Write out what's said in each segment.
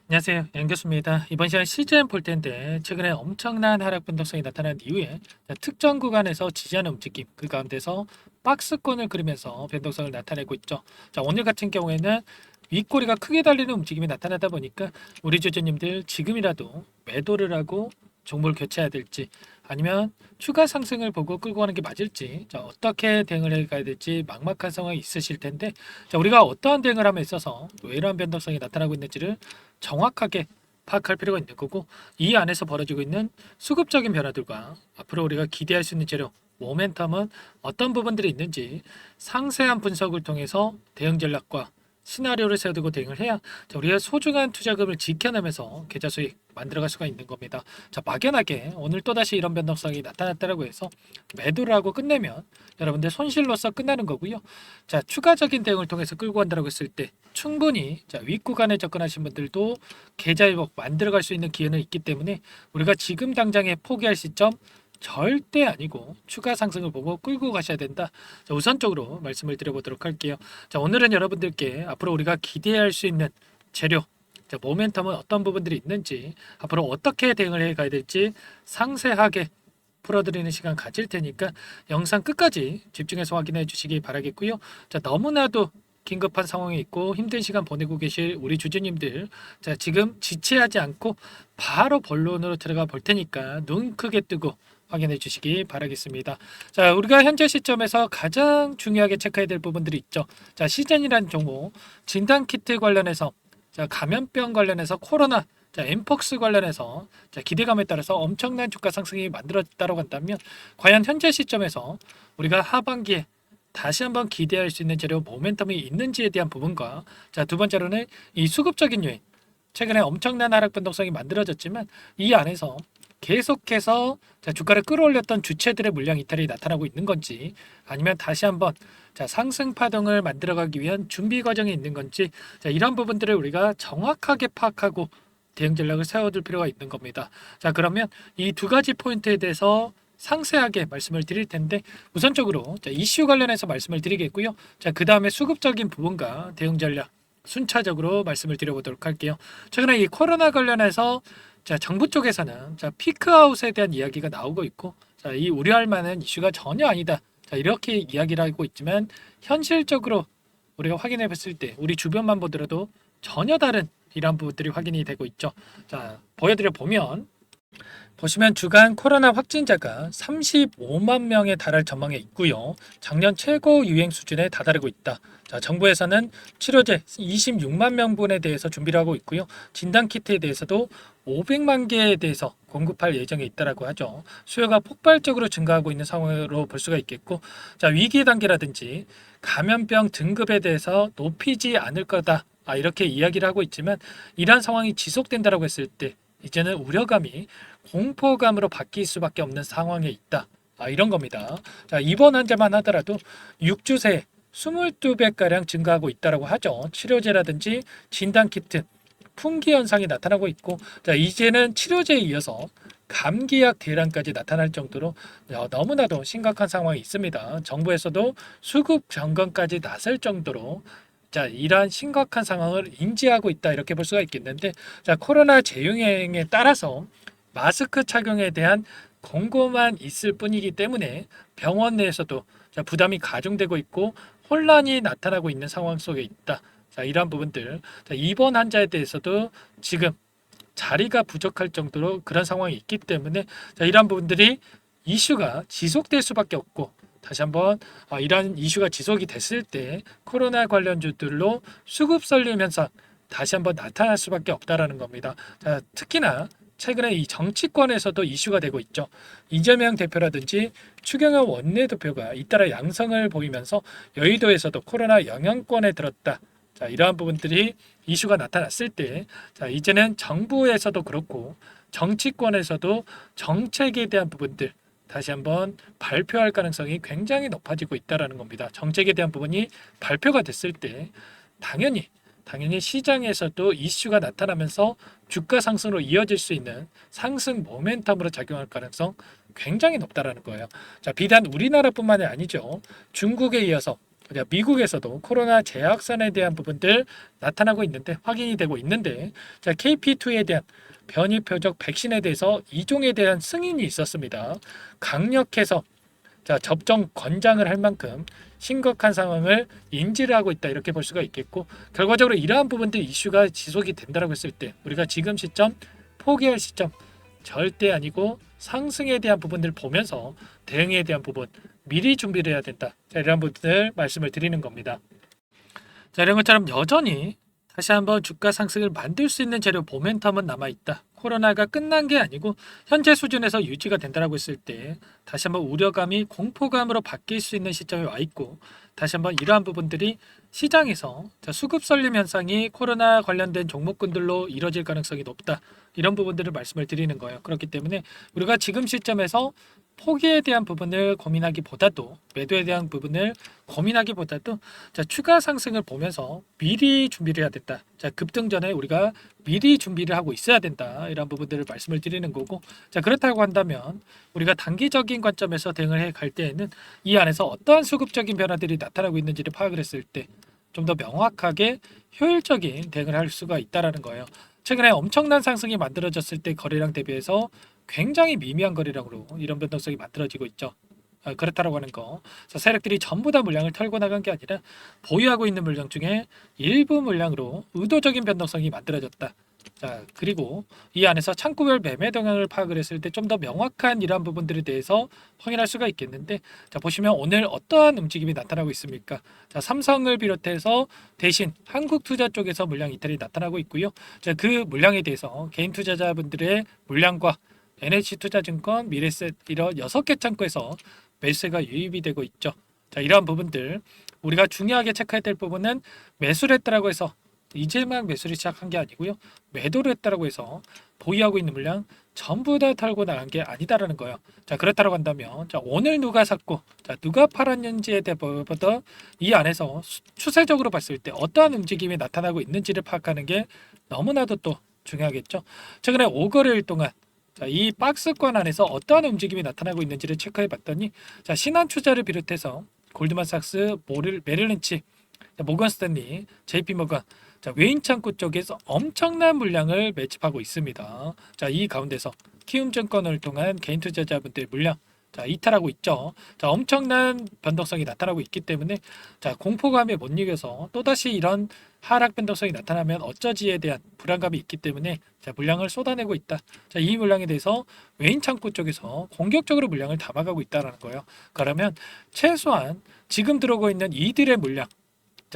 안녕하세요. 양교수입니다. 이번 시간 시즌 볼 텐데 최근에 엄청난 하락 변동성이 나타난 이후에 특정 구간에서 지지하는 움직임, 그 가운데서 박스권을 그리면서 변동성을 나타내고 있죠. 오늘 같은 경우에는 윗꼬리가 크게 달리는 움직임이 나타나다 보니까 우리 주주님들 지금이라도 매도를 하고 종목을 교체해야 될지, 아니면 추가 상승을 보고 끌고 가는 게 맞을지, 어떻게 대응을 해 가야 될지 막막한 상황이 있으실 텐데, 우리가 어떠한 대응을 함에 있어서 왜 이러한 변동성이 나타나고 있는지를 정확하게 파악할 필요가 있는 거고, 이 안에서 벌어지고 있는 수급적인 변화들과 앞으로 우리가 기대할 수 있는 재료 모멘텀은 어떤 부분들이 있는지 상세한 분석을 통해서 대응 전략과 시나리오를 세워두고 대응을 해야 우리가 소중한 투자금을 지켜내면서 계좌 수익 만들어갈 수가 있는 겁니다. 막연하게 오늘 또다시 이런 변동성이 나타났다라고 해서 매도를 하고 끝내면 여러분들 손실로서 끝나는 거고요. 추가적인 대응을 통해서 끌고 간다고 했을 때 충분히 윗구간에 접근하신 분들도 계좌 회복 만들어갈 수 있는 기회는 있기 때문에 우리가 지금 당장에 포기할 시점 절대 아니고 추가 상승을 보고 끌고 가셔야 된다. 우선적으로 말씀을 드려보도록 할게요. 오늘은 여러분들께 앞으로 우리가 기대할 수 있는 재료, 모멘텀은 어떤 부분들이 있는지, 앞으로 어떻게 대응을 해 가야 될지 상세하게 풀어드리는 시간 가질 테니까 영상 끝까지 집중해서 확인해 주시기 바라겠고요. 너무나도 긴급한 상황에 있고 힘든 시간 보내고 계실 우리 주주님들, 지금 지체하지 않고 바로 본론으로 들어가 볼 테니까 눈 크게 뜨고 확인해 주시기 바라겠습니다. 우리가 현재 시점에서 가장 중요하게 체크해야 될 부분들이 있죠. 시즌이라는 종목, 진단키트 관련해서, 감염병 관련해서, 코로나, 엠폭스 관련해서 기대감에 따라서 엄청난 주가 상승이 만들어졌다고 한다면, 과연 현재 시점에서 우리가 하반기에 다시 한번 기대할 수 있는 재료 모멘텀이 있는지에 대한 부분과, 두 번째로는 이 수급적인 요인, 최근에 엄청난 하락 변동성이 만들어졌지만 이 안에서 계속해서 주가를 끌어올렸던 주체들의 물량 이탈이 나타나고 있는 건지, 아니면 다시 한번 상승 파동을 만들어가기 위한 준비 과정이 있는 건지, 이런 부분들을 우리가 정확하게 파악하고 대응 전략을 세워둘 필요가 있는 겁니다. 그러면 이 두 가지 포인트에 대해서 상세하게 말씀을 드릴 텐데, 우선적으로 이슈 관련해서 말씀을 드리겠고요. 그 다음에 수급적인 부분과 대응 전략 순차적으로 말씀을 드려보도록 할게요. 최근에 이 코로나 관련해서 정부 쪽에서는 피크아웃에 대한 이야기가 나오고 있고, 이 우려할 만한 이슈가 전혀 아니다, 이렇게 이야기를 하고 있지만, 현실적으로 우리가 확인해 봤을 때 우리 주변만 보더라도 전혀 다른 이러한 부분들이 확인이 되고 있죠. 보여드려 보시면 주간 코로나 확진자가 35만 명에 달할 전망에 있고요. 작년 최고 유행 수준에 다다르고 있다. 정부에서는 치료제 26만 명분에 대해서 준비를 하고 있고요. 진단키트에 대해서도 500만 개에 대해서 공급할 예정에 있다라고 하죠. 수요가 폭발적으로 증가하고 있는 상황으로 볼 수가 있겠고, 위기 단계라든지 감염병 등급에 대해서 높이지 않을 거다, 이렇게 이야기를 하고 있지만, 이러한 상황이 지속된다라고 했을 때 이제는 우려감이 공포감으로 바뀔 수밖에 없는 상황에 있다, 이런 겁니다. 이번 환자만 하더라도 6주 새에 22배가량 증가하고 있다고 하죠. 치료제라든지 진단키트, 풍기 현상이 나타나고 있고, 이제는 치료제에 이어서 감기약 대란까지 나타날 정도로 너무나도 심각한 상황이 있습니다. 정부에서도 수급 점검까지 나설 정도로 이러한 심각한 상황을 인지하고 있다, 이렇게 볼 수가 있겠는데, 코로나 재유행에 따라서 마스크 착용에 대한 권고만 있을 뿐이기 때문에 병원 내에서도 부담이 가중되고 있고 혼란이 나타나고 있는 상황 속에 있다. 이러한 부분들, 입원 환자에 대해서도 지금 자리가 부족할 정도로 그런 상황이 있기 때문에 이러한 부분들이 이슈가 지속될 수밖에 없고, 다시 한번 이러한 이슈가 지속이 됐을 때 코로나 관련주들로 수급 썰림 현상 다시 한번 나타날 수밖에 없다라는 겁니다. 특히나 최근에 이 정치권에서도 이슈가 되고 있죠. 이재명 대표라든지 추경호 원내대표가 잇따라 양성을 보이면서 여의도에서도 코로나 영향권에 들었다, 이러한 부분들이 이슈가 나타났을 때, 이제는 정부에서도 그렇고 정치권에서도 정책에 대한 부분들 다시 한번 발표할 가능성이 굉장히 높아지고 있다라는 겁니다. 정책에 대한 부분이 발표가 됐을 때 당연히 시장에서도 이슈가 나타나면서 주가 상승으로 이어질 수 있는 상승 모멘텀으로 작용할 가능성 굉장히 높다라는 거예요. 비단 우리나라뿐만이 아니죠. 중국에 이어서 미국에서도 코로나 재확산에 대한 부분들 나타나고 있는데 확인이 되고 있는데 KP2에 대한 변이 표적 백신에 대해서 이종에 대한 승인이 있었습니다. 강력해서 접종 권장을 할 만큼 심각한 상황을 인지를 하고 있다 이렇게 볼 수가 있겠고 결과적으로 이러한 부분들 이슈가 지속이 된다고 했을 때 우리가 지금 시점 포기할 시점 절대 아니고 상승에 대한 부분을 보면서 대응에 대한 부분 미리 준비를 해야 된다. 이런 부분들 말씀을 드리는 겁니다. 이런 것처럼 여전히 다시 한번 주가 상승을 만들 수 있는 재료 모멘텀은 남아있다. 코로나가 끝난 게 아니고 현재 수준에서 유지가 된다고 했을 때 다시 한번 우려감이 공포감으로 바뀔 수 있는 시점에 와 있고 다시 한번 이러한 부분들이 시장에서 수급 썰림 현상이 코로나 관련된 종목군들로 이뤄질 가능성이 높다. 이런 부분들을 말씀을 드리는 거예요. 그렇기 때문에 우리가 지금 시점에서 포기에 대한 부분을 고민하기보다도 매도에 대한 부분을 고민하기보다도 추가 상승을 보면서 미리 준비를 해야 된다. 급등 전에 우리가 미리 준비를 하고 있어야 된다. 이런 부분들을 말씀을 드리는 거고 그렇다고 한다면 우리가 단기적인 관점에서 대응을 해 갈 때에는 이 안에서 어떠한 수급적인 변화들이 나타나고 있는지를 파악을 했을 때 좀 더 명확하게 효율적인 대응을 할 수가 있다라는 거예요. 최근에 엄청난 상승이 만들어졌을 때 거래량 대비해서 굉장히 미미한 거래량으로 이런 변동성이 만들어지고 있죠. 그렇다라고 하는 거. 세력들이 전부 다 물량을 털고 나간 게 아니라 보유하고 있는 물량 중에 일부 물량으로 의도적인 변동성이 만들어졌다. 그리고 이 안에서 창구별 매매 동향을 파악을 했을 때 좀 더 명확한 이러한 부분들에 대해서 확인할 수가 있겠는데 보시면 오늘 어떠한 움직임이 나타나고 있습니까? 삼성을 비롯해서 대신 한국투자 쪽에서 물량 이탈이 나타나고 있고요. 그 물량에 대해서 개인 투자자분들의 물량과 NH투자증권, 미래셋 이런 6개 창구에서 매수세가 유입이 되고 있죠. 이러한 부분들 우리가 중요하게 체크해야 될 부분은 매수를 했다라고 해서 이제만 매수를 시작한 게 아니고요. 매도를 했다라고 해서 보유하고 있는 물량 전부 다 털고 나간 게 아니다라는 거예요. 그렇다고 한다면 오늘 누가 샀고 누가 팔았는지에 대해서 이 안에서 추세적으로 봤을 때 어떠한 움직임이 나타나고 있는지를 파악하는 게 너무나도 또 중요하겠죠. 최근에 5거래일 동안 이 박스권 안에서 어떠한 움직임이 나타나고 있는지를 체크해 봤더니 신한투자를 비롯해서 골드만삭스, 메릴린치, 모건스탠리, JP모건 외인 창구 쪽에서 엄청난 물량을 매집하고 있습니다. 이 가운데서 키움증권을 통한 개인 투자자분들의 물량 이탈하고 있죠. 엄청난 변동성이 나타나고 있기 때문에 공포감에 못 이겨서 또다시 이런 하락 변동성이 나타나면 어쩌지에 대한 불안감이 있기 때문에 물량을 쏟아내고 있다. 이 물량에 대해서 외인 창구 쪽에서 공격적으로 물량을 담아가고 있다는 거예요. 그러면 최소한 지금 들어오고 있는 이들의 물량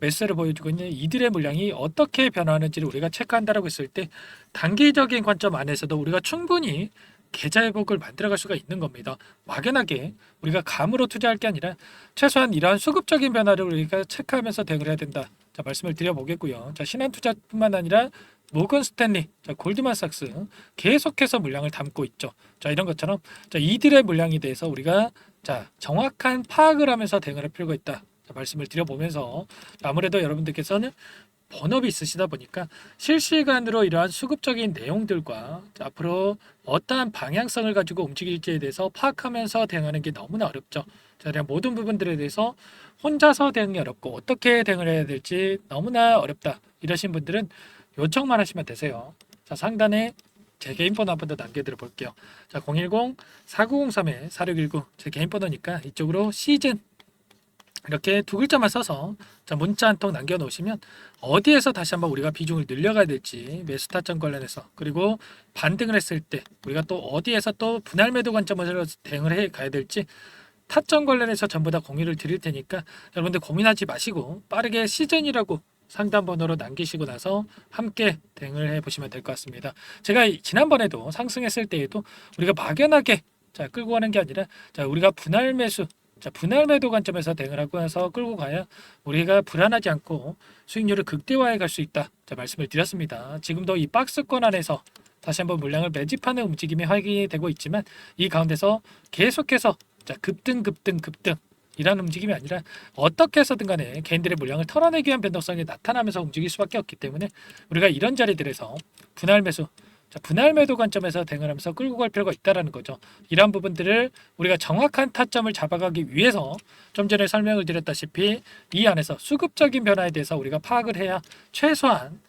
매수세를 보여주고 있는 이들의 물량이 어떻게 변화하는지를 우리가 체크한다라고 했을 때 단기적인 관점 안에서도 우리가 충분히 계좌 회복을 만들어갈 수가 있는 겁니다. 막연하게 우리가 감으로 투자할 게 아니라 최소한 이러한 수급적인 변화를 우리가 체크하면서 대응을 해야 된다. 말씀을 드려보겠고요. 신한투자뿐만 아니라 모건 스탠리, 골드만삭스 계속해서 물량을 담고 있죠. 이런 것처럼 이들의 물량에 대해서 우리가 정확한 파악을 하면서 대응을 할 필요가 있다. 말씀을 드려보면서 아무래도 여러분들께서는 본업이 있으시다 보니까 실시간으로 이러한 수급적인 내용들과 앞으로 어떠한 방향성을 가지고 움직일지에 대해서 파악하면서 대응하는 게 너무나 어렵죠. 그냥 모든 부분들에 대해서 혼자서 대응이 어렵고 어떻게 대응을 해야 될지 너무나 어렵다. 이러신 분들은 요청만 하시면 되세요. 상단에 제 개인 번호 한 번 더 남겨드려 볼게요. 010-4903-4619 제 개인 번호니까 이쪽으로 시즌 이렇게 두 글자만 써서 문자 한 통 남겨놓으시면 어디에서 다시 한번 우리가 비중을 늘려가야 될지 매수 타점 관련해서 그리고 반등을 했을 때 우리가 또 어디에서 또 분할 매도 관점으로 대응을 해 가야 될지 타점 관련해서 전부 다 공유를 드릴 테니까 여러분들 고민하지 마시고 빠르게 시즌이라고 상담 번호로 남기시고 나서 함께 대응을 해보시면 될 것 같습니다. 제가 지난번에도 상승했을 때에도 우리가 막연하게 끌고 가는 게 아니라 우리가 분할 매수 분할 매도 관점에서 대응을 하고 나서 끌고 가야 우리가 불안하지 않고 수익률을 극대화해 갈 수 있다. 말씀을 드렸습니다. 지금도 이 박스권 안에서 다시 한번 물량을 매집하는 움직임이 확인이 되고 있지만 이 가운데서 계속해서 급등 이런 움직임이 아니라 어떻게 해서든 간에 개인들의 물량을 털어내기 위한 변동성이 나타나면서 움직일 수밖에 없기 때문에 우리가 이런 자리들에서 분할 매수 자, 분할 매도 관점에서 대응을 하면서 끌고 갈 필요가 있다라는 거죠. 이러한 부분들을 우리가 정확한 타점을 잡아가기 위해서 좀 전에 설명을 드렸다시피 이 안에서 수급적인 변화에 대해서 우리가 파악을 해야 최소한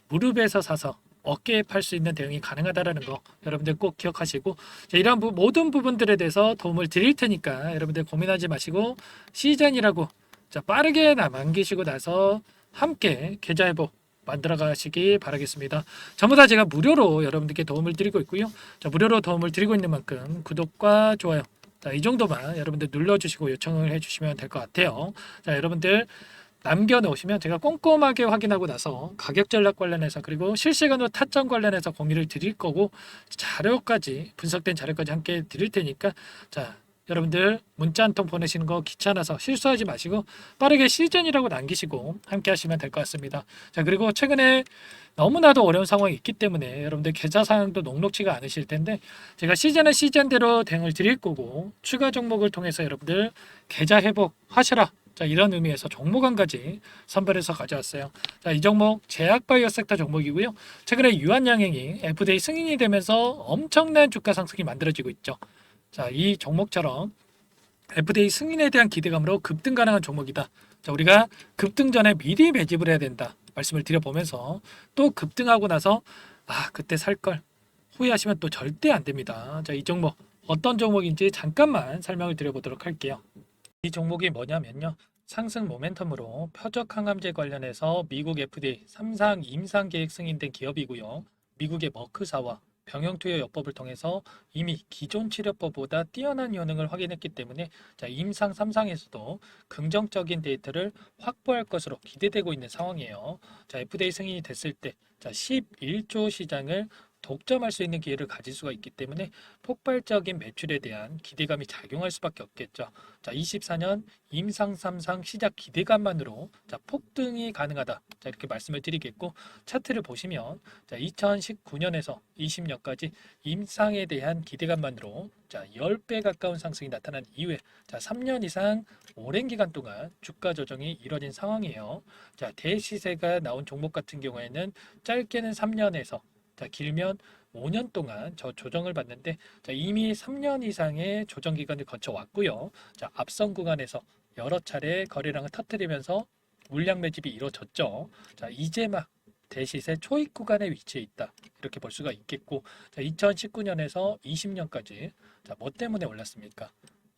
무릎에서 사서 어깨에 팔 수 있는 대응이 가능하다라는 거 여러분들 꼭 기억하시고, 자, 이러한 모든 부분들에 대해서 도움을 드릴 테니까 여러분들 고민하지 마시고 시즌이라고 자 빠르게 남기시고 나서 함께 계좌 회복 만들어 가시기 바라겠습니다. 전부 다 제가 무료로 여러분들께 도움을 드리고 있고요. 자, 무료로 도움을 드리고 있는 만큼 구독과 좋아요, 자, 이 정도만 여러분들 눌러주시고 요청을 해주시면 될 것 같아요. 자, 여러분들 남겨놓으시면 제가 꼼꼼하게 확인하고 나서 가격 전략 관련해서 그리고 실시간으로 타점 관련해서 공유를 드릴 거고, 자료까지 분석된 자료까지 함께 드릴 테니까 자 여러분들 문자 한 통 보내시는 거 귀찮아서 실수하지 마시고 빠르게 시즌이라고 남기시고 함께 하시면 될 것 같습니다. 자, 그리고 최근에 너무나도 어려운 상황이 있기 때문에 여러분들 계좌 사항도 녹록치가 않으실 텐데 제가 시즌은 시즌대로 대응을 드릴 거고 추가 종목을 통해서 여러분들 계좌 회복 하시라, 자, 이런 의미에서 종목 한 가지 선별해서 가져왔어요. 자, 이 종목 제약바이오 섹터 종목이고요. 최근에 유한양행이 FDA 승인이 되면서 엄청난 주가 상승이 만들어지고 있죠. 자, 이 종목처럼 FDA 승인에 대한 기대감으로 급등 가능한 종목이다. 자, 우리가 급등 전에 미리 매집을 해야 된다 말씀을 드려보면서 또 급등하고 나서 그때 살 걸 후회하시면 또 절대 안 됩니다. 자, 이 종목 어떤 종목인지 잠깐만 설명을 드려보도록 할게요. 이 종목이 뭐냐면요, 상승 모멘텀으로 표적 항암제 관련해서 미국 FDA 3상 임상 계획 승인된 기업이고요. 미국의 머크사와 병용투여 요법을 통해서 이미 기존 치료법보다 뛰어난 효능을 확인했기 때문에 자, 임상 3상에서도 긍정적인 데이터를 확보할 것으로 기대되고 있는 상황이에요. 자, FDA 승인이 됐을 때 자, 11조 시장을 독점할 수 있는 기회를 가질 수가 있기 때문에 폭발적인 매출에 대한 기대감이 작용할 수밖에 없겠죠. 자, 24년 임상 3상 시작 기대감만으로 자, 폭등이 가능하다. 자, 이렇게 말씀을 드리겠고, 차트를 보시면 자, 2019년에서 20년까지 임상에 대한 기대감만으로 자, 10배 가까운 상승이 나타난 이후에 자, 3년 이상 오랜 기간 동안 주가 조정이 이뤄진 상황이에요. 자, 대시세가 나온 종목 같은 경우에는 짧게는 3년에서 자, 길면 5년 동안 저 조정을 받는데 자, 이미 3년 이상의 조정 기간을 거쳐 왔고요. 자, 앞선 구간에서 여러 차례 거래량을 터뜨리면서 물량 매집이 이루어졌죠. 자, 이제 막 대시세 초입 구간에 위치해 있다. 이렇게 볼 수가 있겠고, 자, 2019년에서 20년까지 자, 뭐 때문에 올랐습니까?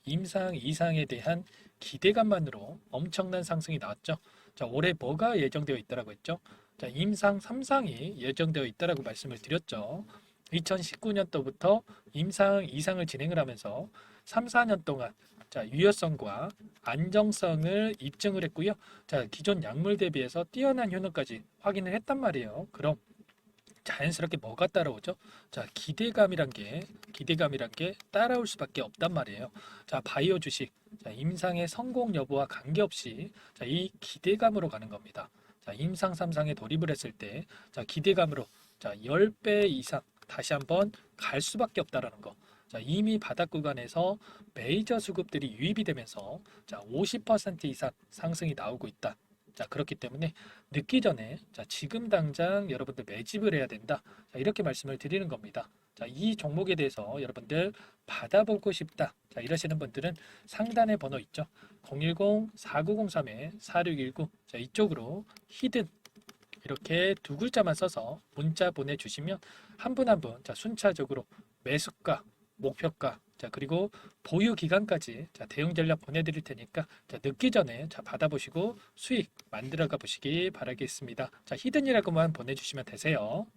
임상 이상에 대한 기대감만으로 엄청난 상승이 나왔죠. 자, 올해 뭐가 예정되어 있다라고 했죠? 자, 임상 3상이 예정되어 있다라고 말씀을 드렸죠. 2019년도부터 임상 2상을 진행을 하면서 3, 4년 동안 자, 유효성과 안정성을 입증을 했고요. 자, 기존 약물 대비해서 뛰어난 효능까지 확인을 했단 말이에요. 그럼 자연스럽게 뭐가 따라오죠? 자, 기대감이란 게 따라올 수밖에 없단 말이에요. 자, 바이오 주식, 자, 임상의 성공 여부와 관계없이 자, 이 기대감으로 가는 겁니다. 자, 임상 3상에 돌입을 했을 때 자, 기대감으로 자, 10배 이상 다시 한번 갈 수밖에 없다라는 거. 자, 이미 바닥 구간에서 메이저 수급들이 유입이 되면서 자, 50% 이상 상승이 나오고 있다. 자, 그렇기 때문에 늦기 전에 자, 지금 당장 여러분들 매집을 해야 된다. 자, 이렇게 말씀을 드리는 겁니다. 자, 이 종목에 대해서 여러분들 받아보고 싶다. 자, 이러시는 분들은 상단에 번호 있죠. 010-4903-4619. 자, 이쪽으로 히든 이렇게 두 글자만 써서 문자 보내주시면 한 분 한 분 자, 순차적으로 매수가, 목표가, 자, 그리고 보유 기간까지 자, 대응 전략 보내드릴 테니까 자, 늦기 전에 자, 받아보시고 수익 만들어가 보시기 바라겠습니다. 자, 히든이라고만 보내주시면 되세요.